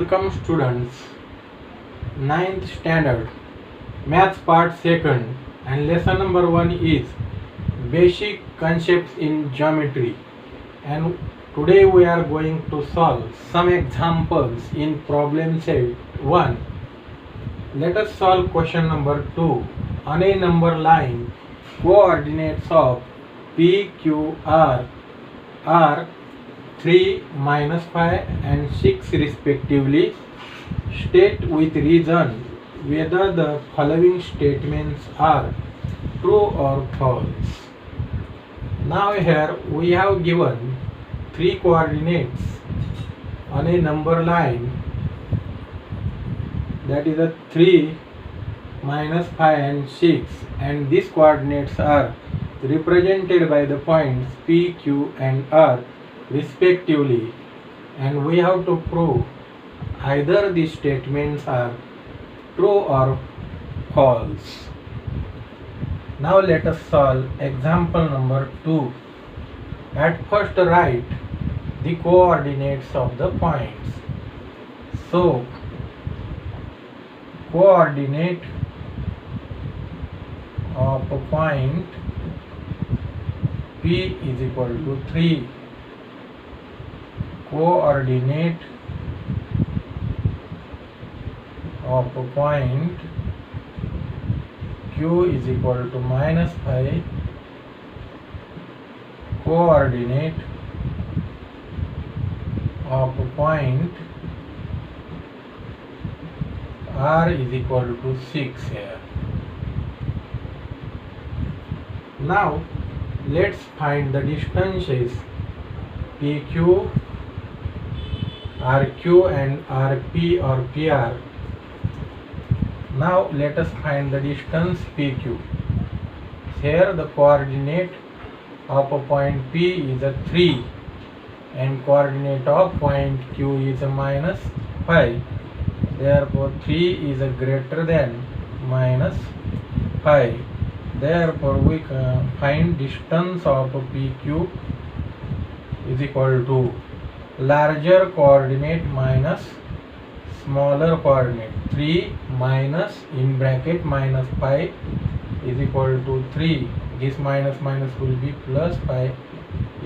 Welcome students, ninth standard, Maths part 2nd, and lesson number 1 is Basic Concepts in Geometry, and today we are going to solve some examples in problem set 1. Let us solve question number 2. On a number line, coordinates of P, Q, R are 3, -5 and 6 respectively. State with reason whether the following statements are true or false. Now here we have given 3 coordinates on a number line, that is a 3, -5 and 6, and these coordinates are represented by the points P, Q and R respectively, and we have to prove either these statements are true or false. Now let us solve example number 2. At first write the coordinates of the points. So coordinate of a point P is equal to 3. Coordinate of a point Q is equal to -5. Coordinate of a point R is equal to 6 here. Now let's find the distances PQ, RQ and RP or PR. Now let us find the distance PQ. Here the coordinate of a point P is a 3 and coordinate of point Q is a -5. Therefore 3 is a greater than -5. Therefore we can find distance of PQ is equal to larger coordinate minus smaller coordinate. 3 minus in bracket -5 is equal to 3. This minus will be plus 5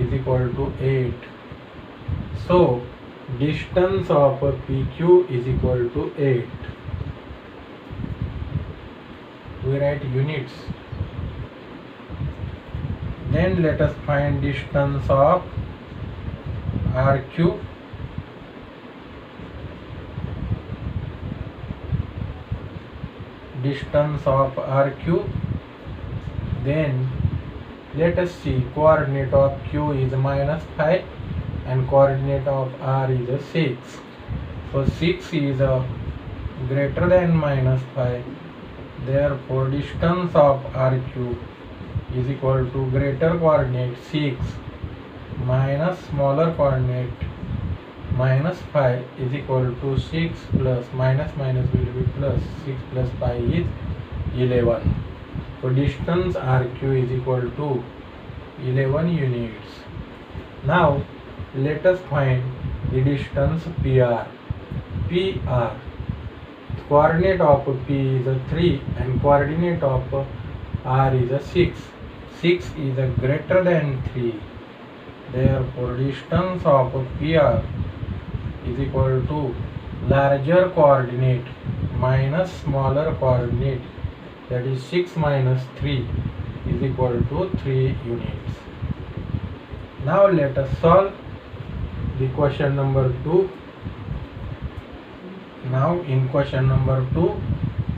is equal to 8. So distance of PQ is equal to 8. We write units. Then let us find distance of RQ. Distance of RQ. Then let us see, coordinate of Q is -5 and coordinate of R is a 6. So 6 is a greater than -5. Therefore distance of RQ is equal to greater coordinate 6 minus smaller coordinate -5 is equal to 6 plus minus will be plus. 6 plus 5 is 11. So distance RQ is equal to 11 units. Now let us find the distance PR. PR, coordinate of P is a 3 and coordinate of R is a 6. 6 is a greater than 3. Therefore distance of PR is equal to larger coordinate minus smaller coordinate, that is 6 minus 3 is equal to 3 units. Now let us solve the question number 2. Now in question number 2,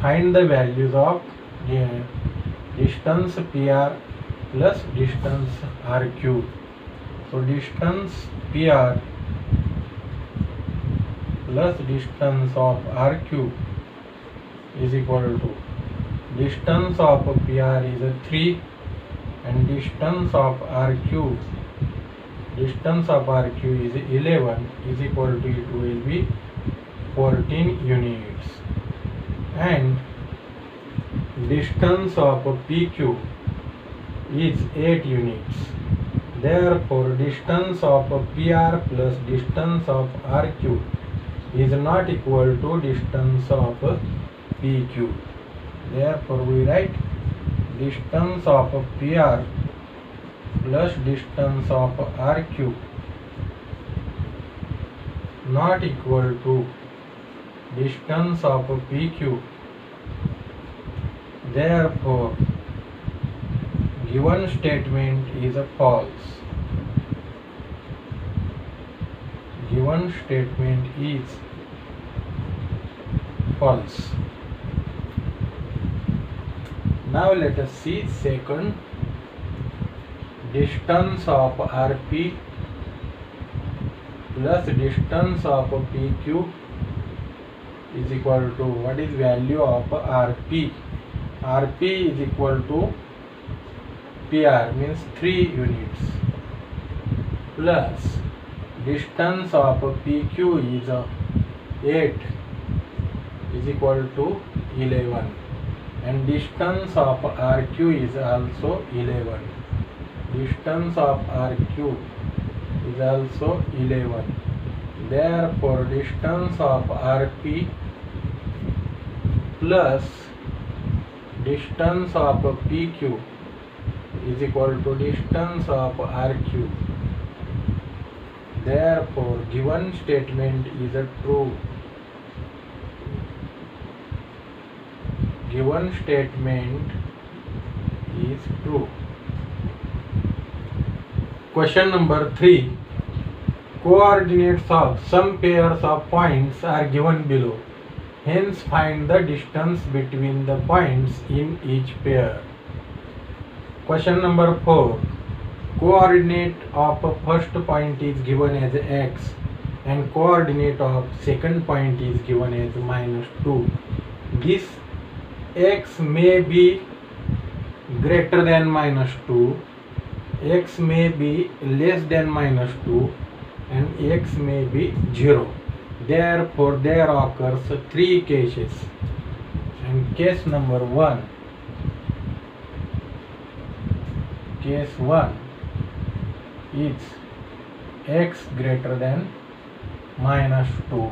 find the values of distance PR plus distance RQ. So distance PR plus distance of RQ is equal to distance of PR is a 3 and distance of RQ is 11 is equal to, it will be 14 units, and distance of PQ is 8 units. Therefore distance of PR plus distance of RQ is not equal to distance of PQ. Therefore we write distance of PR plus distance of RQ not equal to distance of PQ. Therefore given statement is false. Given statement is false. Now let us see second. Distance of RP plus distance of PQ is equal to, what is value of RP? RP is equal to PR, means 3 units, plus distance of PQ is 8 is equal to 11, and distance of RQ is also 11. Distance of RQ is also 11. Therefore distance of RP plus distance of PQ is equal to distance of RQ. Therefore given statement is true. Given statement is true. Question number 3. Coordinates of some pairs of points are given below. Hence find the distance between the points in each pair. Question number 4. Coordinate of first point is given as x and coordinate of second point is given as -2. This x may be greater than -2, x may be less than -2, and x may be 0. Therefore there occurs 3 cases. And case number 1. Case 1 is x greater than -2.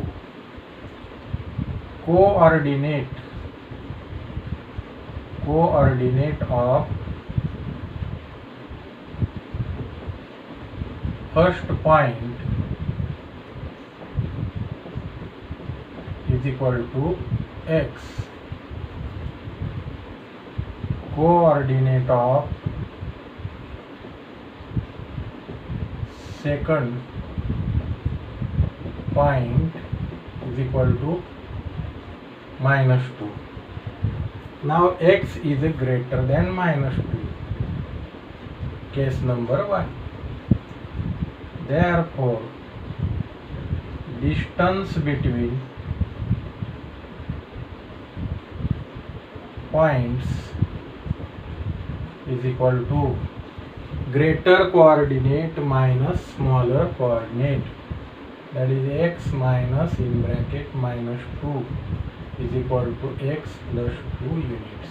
Coordinate of first point is equal to x. Coordinate of second point is equal to -2. Now x is greater than -2. Case number 1. Therefore distance between points is equal to greater coordinate minus smaller coordinate, that is x minus in bracket -2 is equal to x plus 2 units.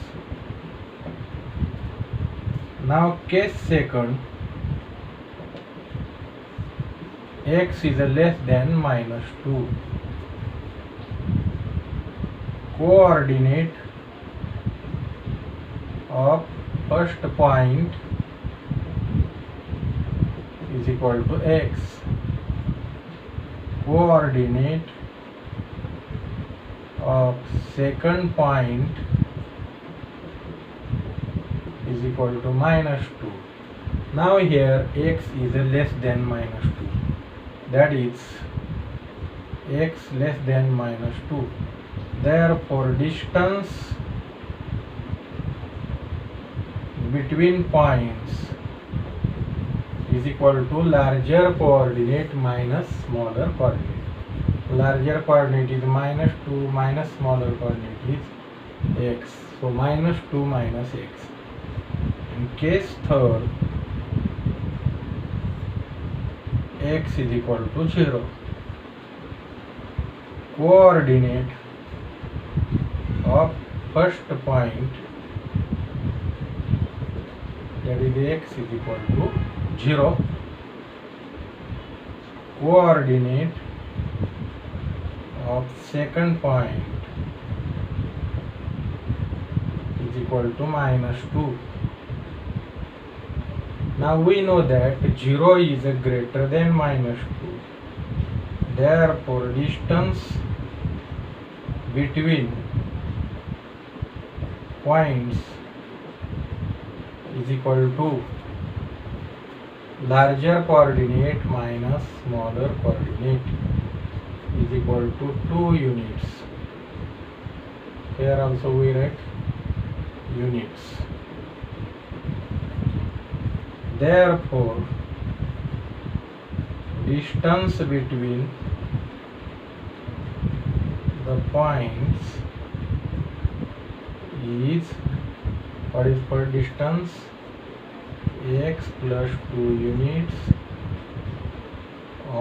Now case second, x is less than -2. Coordinate of first point is equal to x. Coordinate of second point is equal to -2. Now here x is less than -2, that is x less than -2. Therefore distance between points is equal to larger coordinate minus smaller coordinate. Larger coordinate is -2 minus smaller coordinate is x. So -2 minus x. In case third, x is equal to 0. Coordinate of first point, that is x is equal to 0. Coordinate of second point is equal to -2. Now we know that 0 is greater than -2. Therefore, distance between points is equal to larger coordinate minus smaller coordinate is equal to 2 units. Here also we write units. Therefore, distance between the points is, what is for distance? X plus 2 units,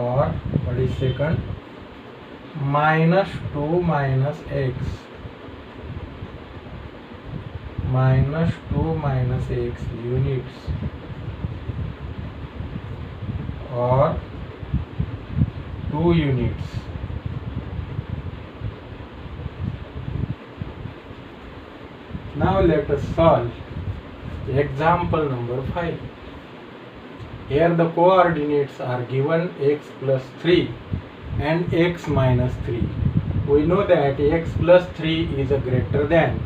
or what is second? -2 minus x. -2 minus x units, or 2 units. Now let us solve example number 5. Here the coordinates are given x plus 3 and x minus 3. We know that x plus 3 is greater than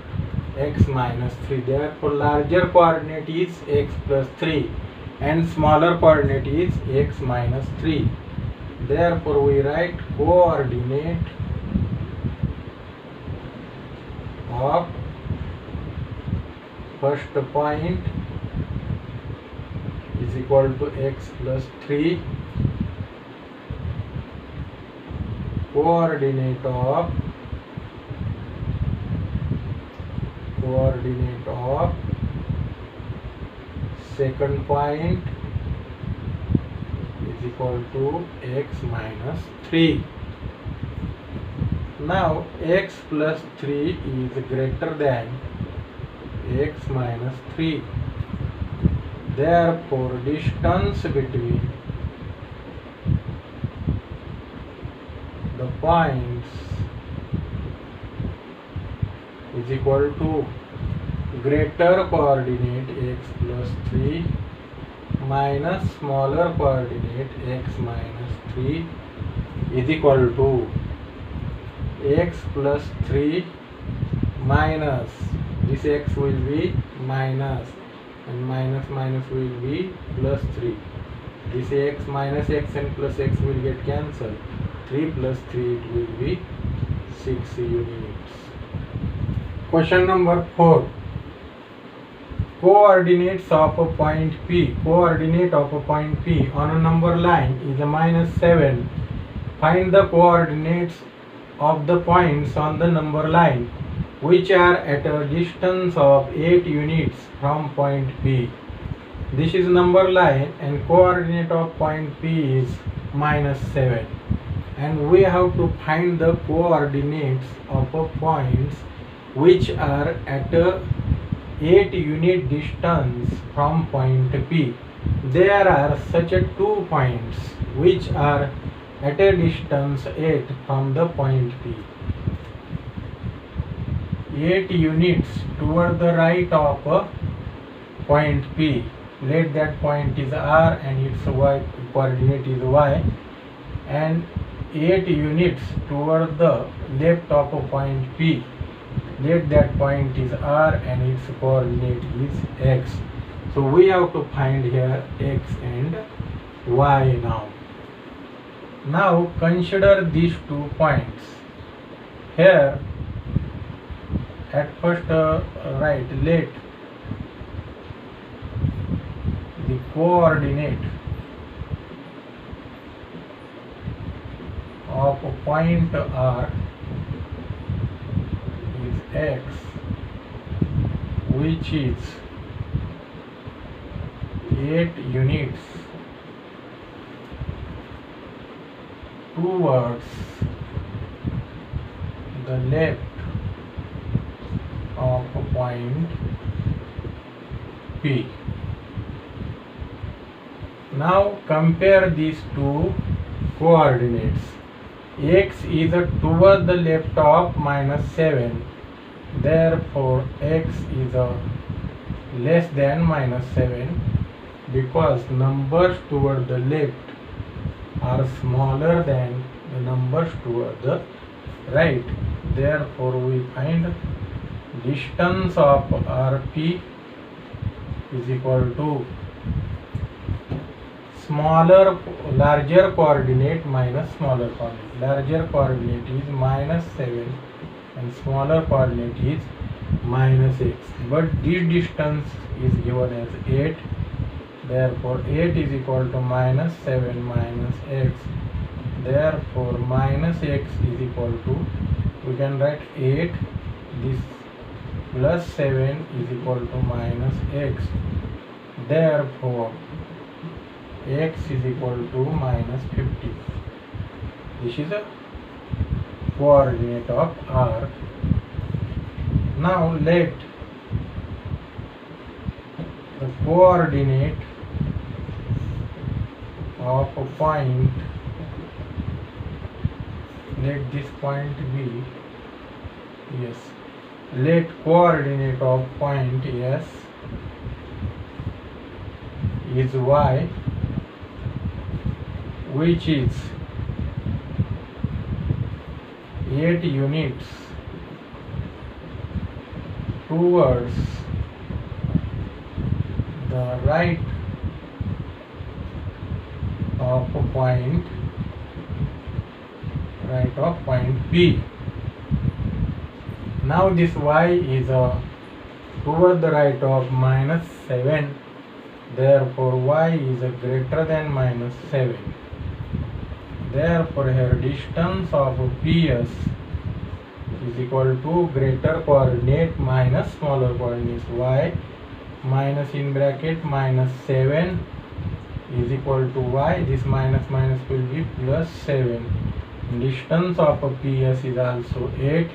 x minus 3. Therefore, larger coordinate is x plus 3 and smaller coordinate is x minus 3. Therefore, we write coordinate of first point is equal to x plus 3, coordinate of second point is equal to x minus 3. Now x plus 3 is greater than x minus 3. Therefore, distance between the points is equal to greater coordinate x plus 3 minus smaller coordinate x minus 3 is equal to x plus 3 minus, this x will be minus, and minus minus will be plus 3. This x minus x and plus x will get cancelled. 3 plus 3, it will be 6 units. Question number 4. Coordinates of a point P. Coordinate of a point P on a number line is -7. Find the coordinates of the points on the number line which are at a distance of 8 units from point P. This is number line and coordinate of point P is -7. And we have to find the coordinates of a points which are at a 8 unit distance from point P. There are such a 2 points which are at a distance 8 from the point P. 8 units toward the right of point P. Let that point is R and its y coordinate is y, and 8 units toward the left of point P. Let that point is R and its coordinate is x. So we have to find here x and y now. Now consider these 2 points. Here at first let the coordinate of a point R is x, which is 8 units towards the left of a point P. Now compare these 2 coordinates. x is toward the left of minus 7. Therefore, x is less than minus 7 because numbers toward the left are smaller than the numbers toward the right. Therefore, we find distance of RP is equal to larger coordinate minus smaller coordinate. Larger coordinate is minus 7 and smaller coordinate is minus x. But this distance is given as 8. Therefore, 8 is equal to minus 7 minus x. Therefore, minus x is equal to, we can write 8. This plus 7 is equal to minus x. Therefore, x is equal to minus 50. This is a coordinate of R. Now let the coordinate of a point, let this point be, yes, let coordinate of point S is y, which is 8 units towards the right of point P. Now this y is toward the right of minus 7. Therefore, y is greater than minus 7. Therefore, here distance of PS is equal to greater coordinate minus smaller coordinates. Y minus in bracket minus 7 is equal to y. This minus minus will be plus 7. Distance of PS is also 8.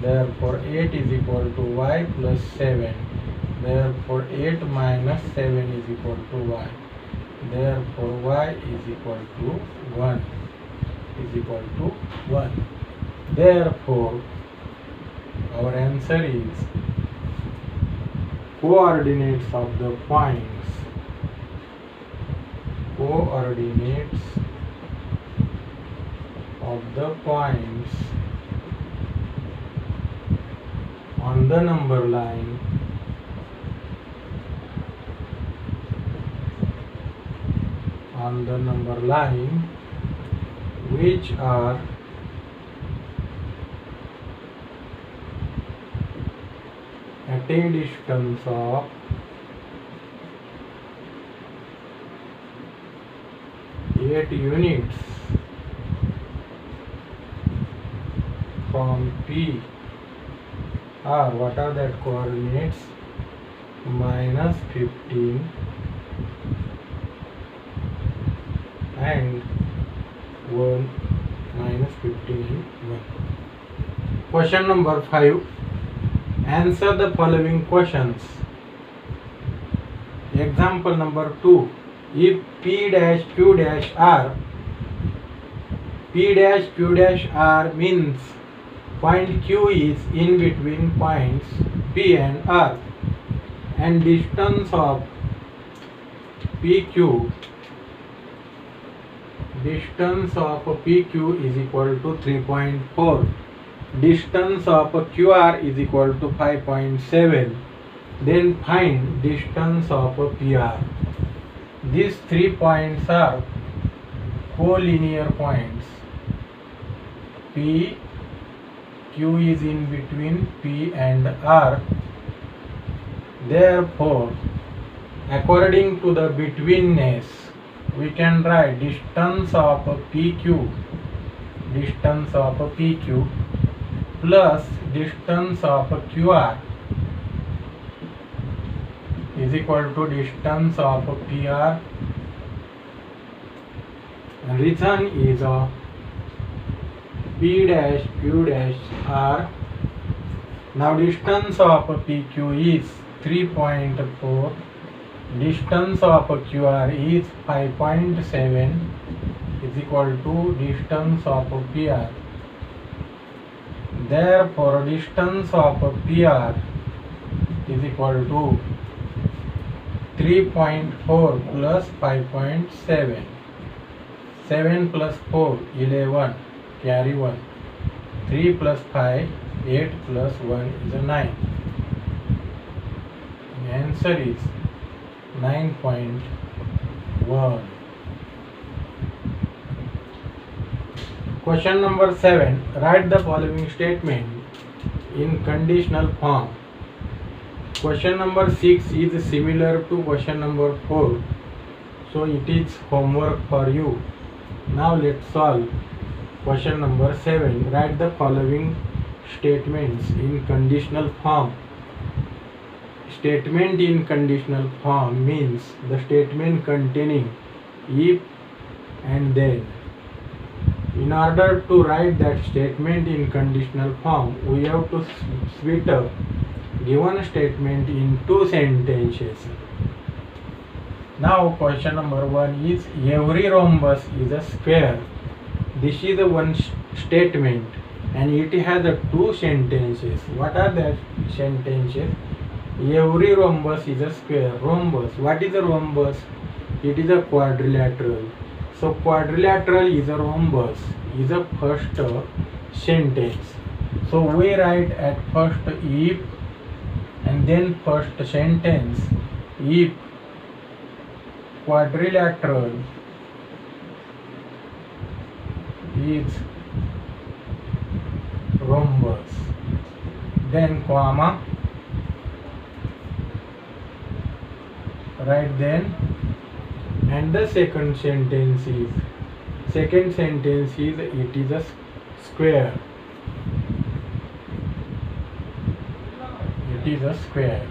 Therefore, 8 is equal to y plus 7. Therefore, 8 minus 7 is equal to y. Therefore, y is equal to 1. Therefore, our answer is coordinates of the points on the number line which are at a distance of 8 units from P are, what are that coordinates? Minus 15 and 1, minus 15 and 1. Question number 5. Answer the following questions. Example number 2. If P dash Q dash R means point Q is in between points P and R, and distance of PQ is equal to 3.4. Distance of QR is equal to 5.7. Then find distance of PR. These 3 points are collinear points. P, Q is in between P and R. Therefore, according to the betweenness, we can write distance of PQ plus distance of QR is equal to distance of PR. And reason is P dash Q dash R. Now distance of PQ is 3.4. Distance of QR is 5.7. Is is equal to distance of PR. Therefore, distance of PR is equal to 3.4 plus 5.7. 7 plus 4, 11, carry 1. 3 plus 5, 8 plus 1 is a 9. The answer is 9.1. Question number 7. Write the following statement in conditional form. Question number 6 is similar to question number 4. So it is homework for you. Now let's solve. Question number 7. Write the following statements in conditional form. Statement in conditional form means the statement containing if and then. In order to write that statement in conditional form, we have to split up given statement in two sentences. Now question number 1 is every rhombus is a square. This is the one statement and it has two sentences. What are the sentences? Every rhombus is a square. Rhombus. What is a rhombus? It is a quadrilateral. So quadrilateral is a rhombus is a first sentence. So we write at first if and then first sentence if quadrilateral is rhombus, then comma, right then, and the second sentence is it is a square. It is a square.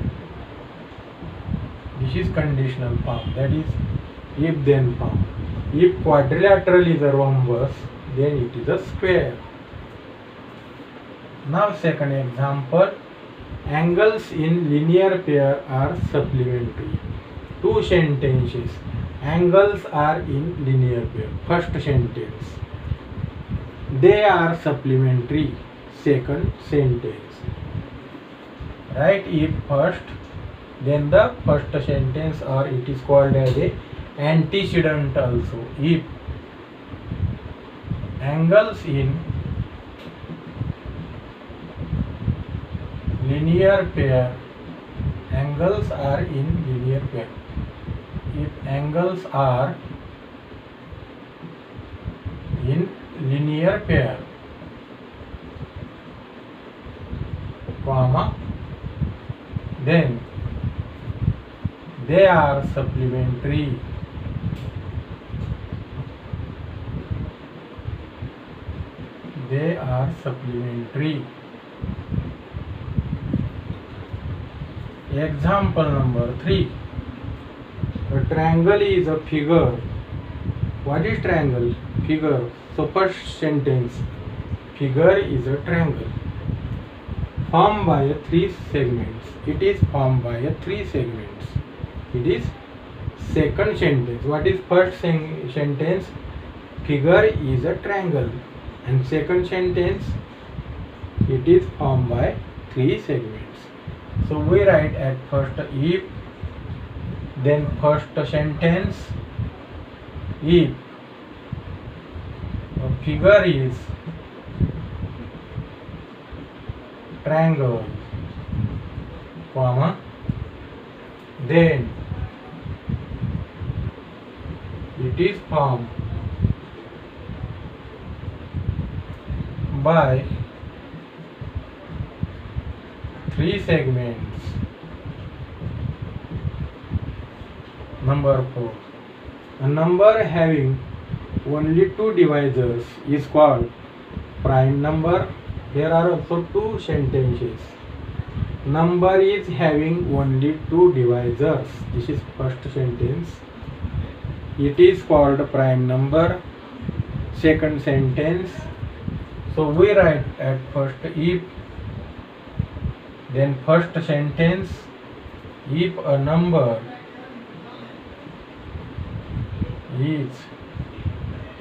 This is conditional form, that is if then form. If quadrilateral is a rhombus, then it is a square. Now second example, angles in linear pair are supplementary. Two sentences, angles are in linear pair. First sentence, they are supplementary. Second sentence, write if first, then the first sentence, or it is called as a antecedent also. If angles in linear pair, angles are in linear pair. If angles are in linear pair, comma, then they are supplementary. They are supplementary. Example number 3. A triangle is a figure. What is triangle? Figure. So first sentence, figure is a triangle formed by 3 segments. It is formed by 3 segments. It is second sentence. What is first sentence? Figure is a triangle. And second sentence, it is formed by 3 segments. So we write at first if, then first sentence, if a figure is triangle, comma, then it is formed by 3 segments. Number 4. A number having only 2 divisors is called prime number. There are also 2 sentences. Number is having only 2 divisors. This is first sentence. It is called prime number. Second sentence. So we write at first if, then first sentence, if a number is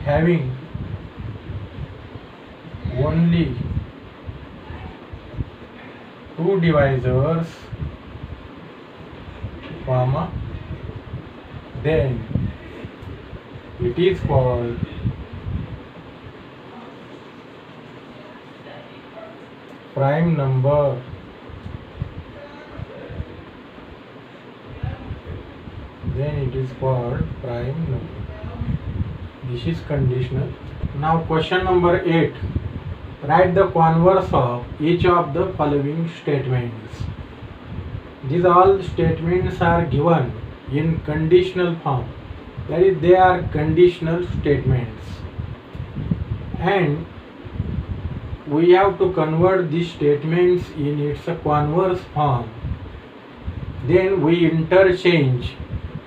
having only two divisors, comma, then it is called prime number. Then it is called prime number. This is conditional. Now question number 8. Write the converse of each of the following statements. These all statements are given in conditional form. That is, they are conditional statements. And we have to convert these statements in its converse form. Then we interchange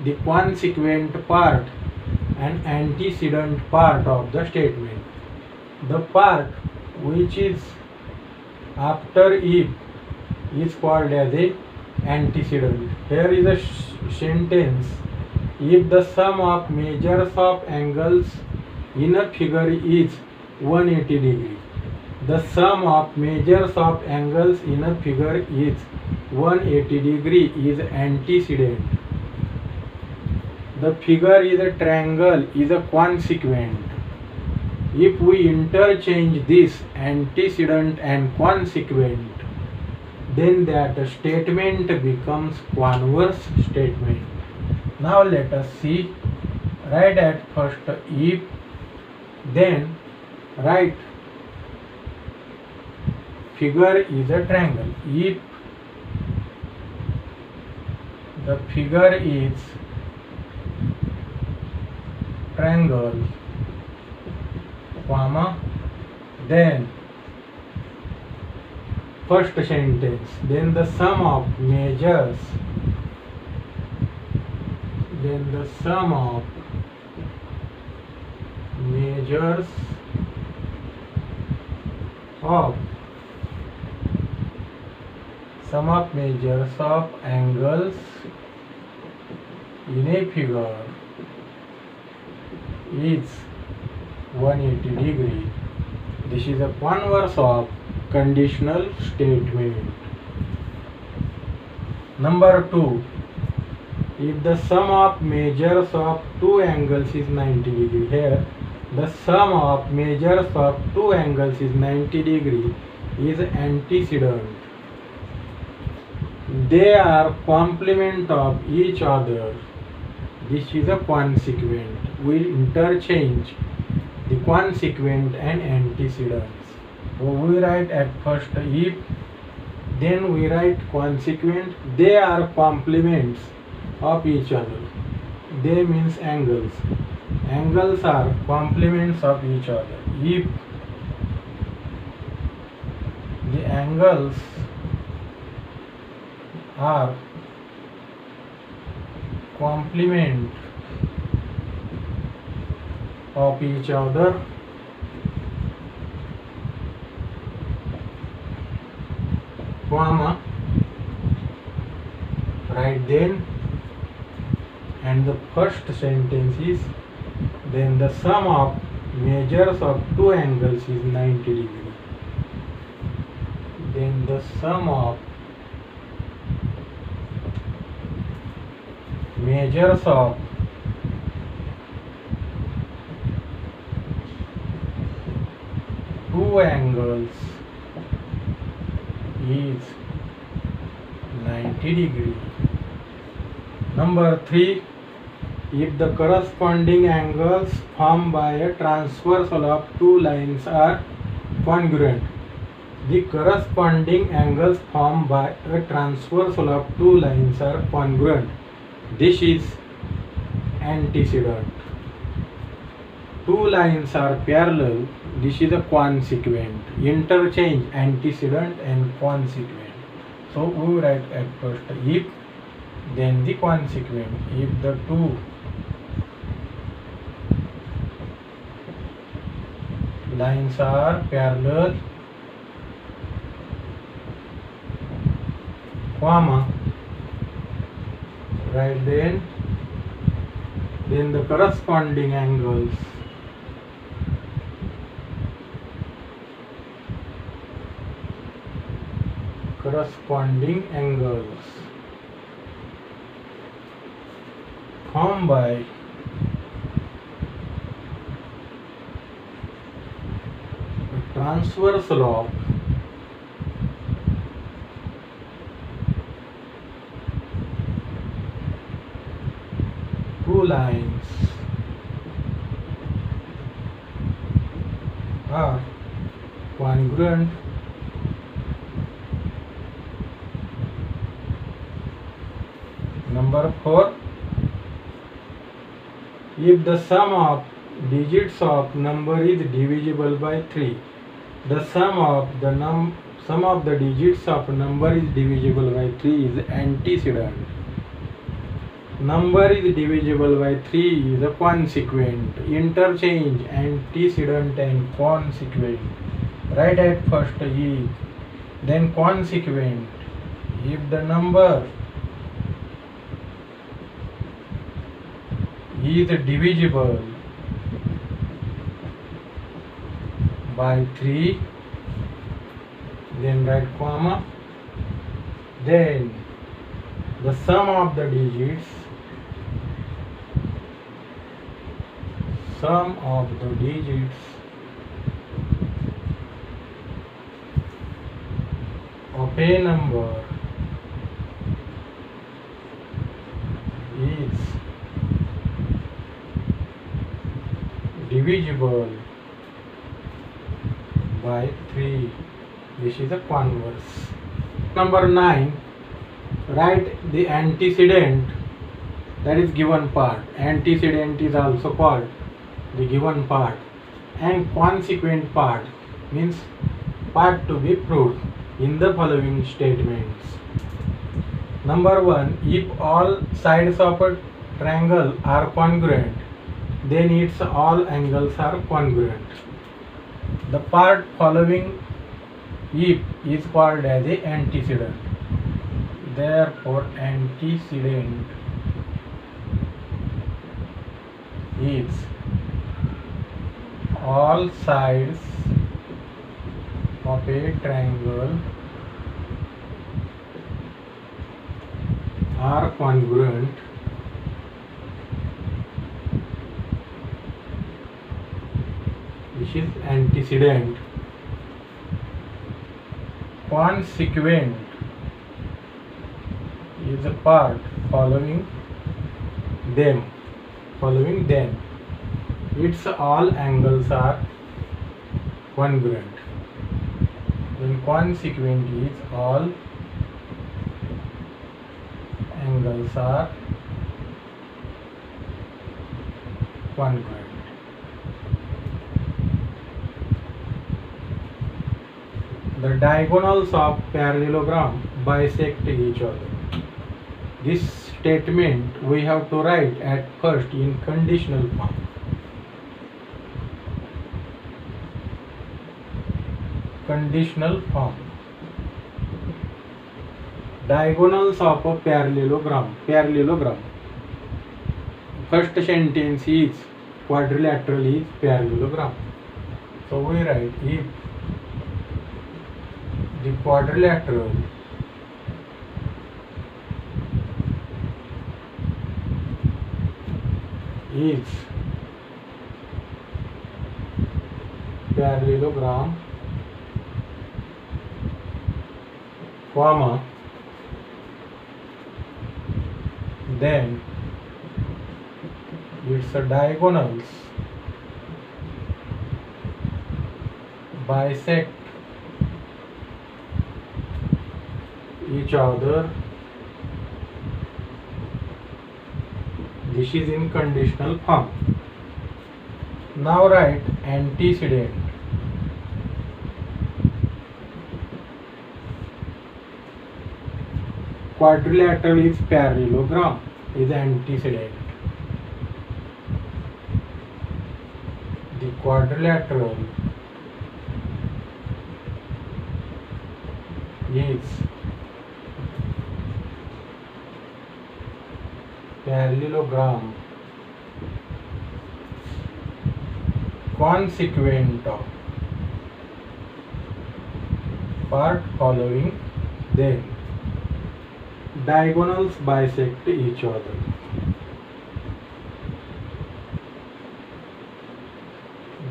the consequent part and antecedent part of the statement. The part which is after if is called as a antecedent. Here is a sentence: if the sum of measures of angles in a figure is 180 degree. The sum of measures of angles in a figure is 180 degree is antecedent. The figure is a triangle is a consequent. If we interchange this antecedent and consequent, then that statement becomes converse statement. Now let us see. Write at first if, then write figure is a triangle. If the figure is triangle, comma, then first sentence, then the sum of measures, then the sum of measures of angles in a figure is 180 degree. This is a converse of conditional statement. Number 2. If the sum of measures of two angles is 90 degree. Here the sum of measures of two angles is 90 degree is antecedent. They are complement of each other. This is a consequent. We interchange the consequent and antecedents. So we write at first if, then we write consequent. They are complements of each other. They means angles. Angles are complements of each other. If the angles are complement of each other, comma, right, then, and the first sentence is, then the sum of measures of two angles is 90 degree. Then the sum of measures of two angles is 90 degree. Number 3. If the corresponding angles formed by a transversal of two lines are congruent. The corresponding angles formed by a transversal of two lines are congruent. This is antecedent. Two lines are parallel. This is a consequent. Interchange antecedent and consequent. So we write at first if, then the consequent. If the two lines are parallel, comma, right, then the corresponding angles corresponding angles formed by transversal of two lines are congruent Number 4. If the sum of digits of number is divisible by 3, the sum of the digits of number is divisible by 3 is antecedent. Number is divisible by 3 is a consequent. Interchange antecedent and consequent. Write at first is, then consequent. If the number is divisible by 3, then write comma, then the sum of the digits of a number is divisible by 3. This is a converse. Number 9. Write the antecedent, that is given part. Antecedent is also called the given part, and consequent part means part to be proved in the following statements. Number 1. If all sides of a triangle are congruent, then its all angles are congruent. The part following if is called as a antecedent. Therefore, antecedent is all sides of a triangle are congruent which is antecedent. Consequent is a part following them. Its all angles are congruent. Then consequent is all angles are congruent. The diagonals of parallelogram bisect each other. This statement we have to write at first in conditional form. Conditional form. Diagonals of a parallelogram. First sentence is quadrilateral is parallelogram. So we write if the quadrilateral is parallelogram, comma, then its diagonals bisect each other. This is in conditional form. Now write antecedent. Quadrilateral is parallelogram is antecedent. The quadrilateral is parallelogram consequent of part following Then diagonals bisect each other.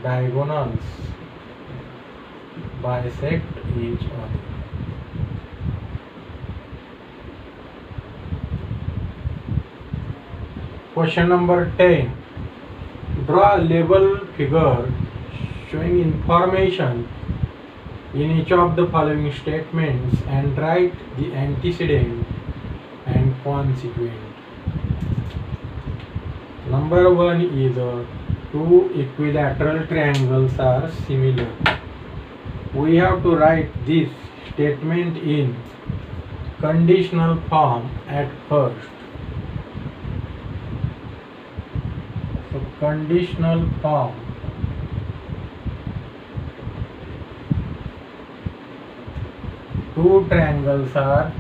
Diagonals bisect each other. Question number 10. Draw a label figure showing information in each of the following statements and write the antecedent and consequent. Number 1 is two equilateral triangles are similar. We have to write this statement in conditional form at first. So conditional form. Two triangles are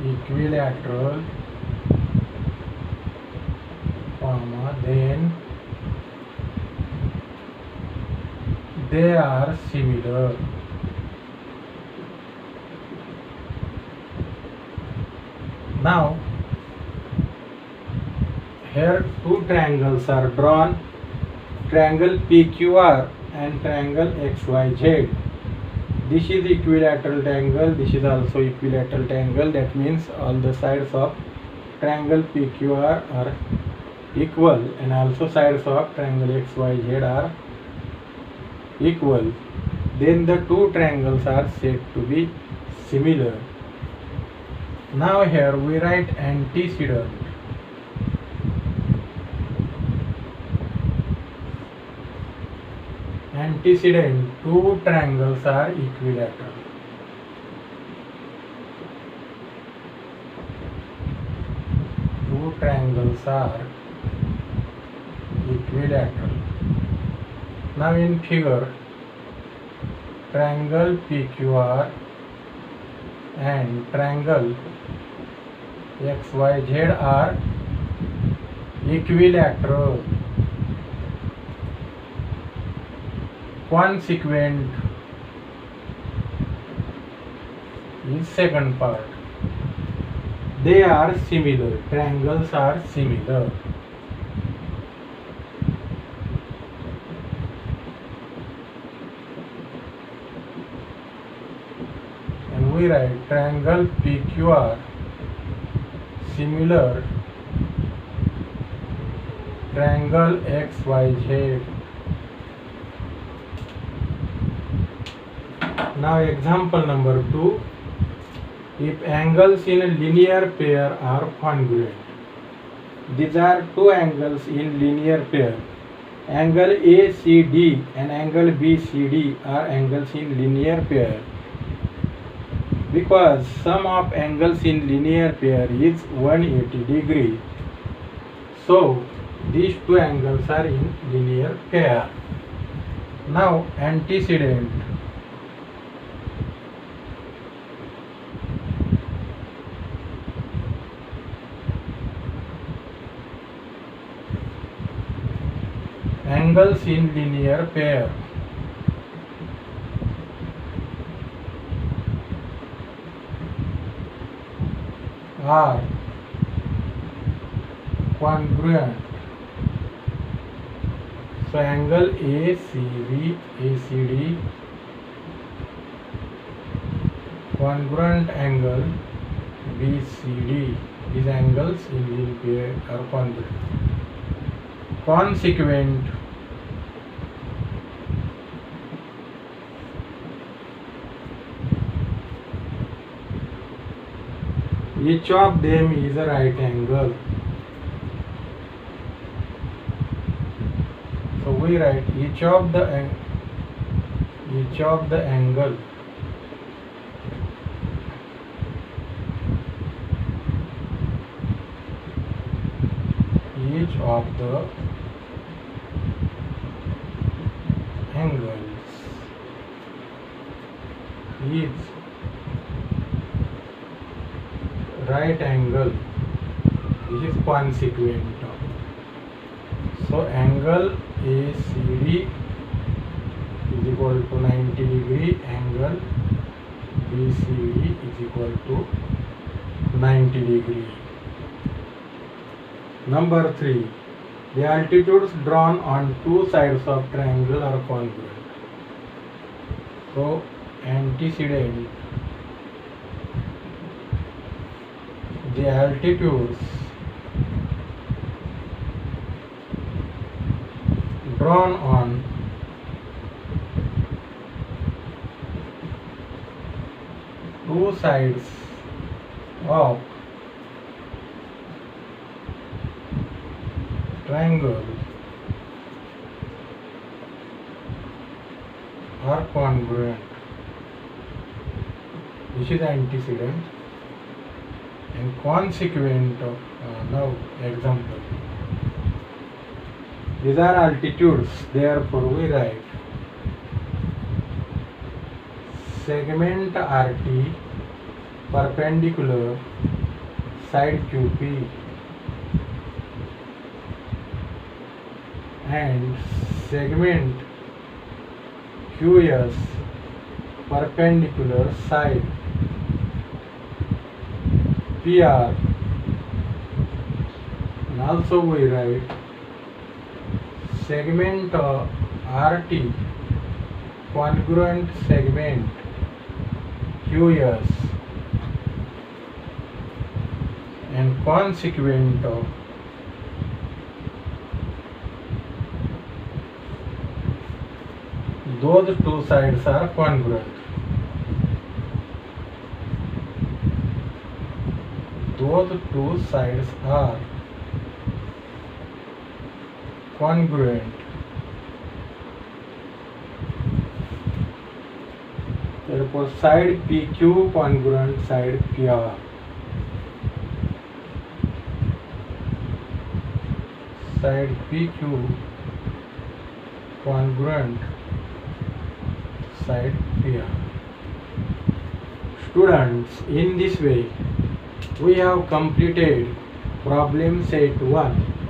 equilateral, then they are similar. Now here two triangles are drawn, triangle PQR and triangle XYZ. This is equilateral triangle, this is also equilateral triangle. That means all the sides of triangle PQR are equal and also sides of triangle XYZ are equal. Then the two triangles are said to be similar. Now here we write antecedent. Antecedent, two triangles are equilateral. Two triangles are equilateral. Now in figure, triangle PQR and triangle XYZ are equilateral. Consequent is second part. They are similar. Triangles are similar. And we write triangle PQR similar triangle XYZ. Now example number 2. If angles in a linear pair are congruent. These are two angles in linear pair. Angle ACD and angle BCD are angles in linear pair. Because sum of angles in linear pair is 180 degree. So these two angles are in linear pair. Now antecedent. Angles in linear pair. Are congruent. So angle ACD congruent angle BCD. These angles in linear pair are congruent. Consequent. Each of them is a right angle. So we write each of the angle each of the angles is right angle. This is consequent of. So angle ACD is equal to 90 degree, angle BCD is equal to 90 degree. Number 3. The altitudes drawn on two sides of triangle are congruent. So antecedent, the altitudes drawn on two sides of triangle are congruent. This is antecedent and consequent of. Now example. These are altitudes, therefore we write segment RT perpendicular side QP and segment QS perpendicular side PR, and also we write segment RT congruent segment QS and consequent of those two sides are congruent. Those two sides are congruent. Therefore side PQ congruent side PR. Side PQ congruent side PR. Students, in this way we have completed problem set 1.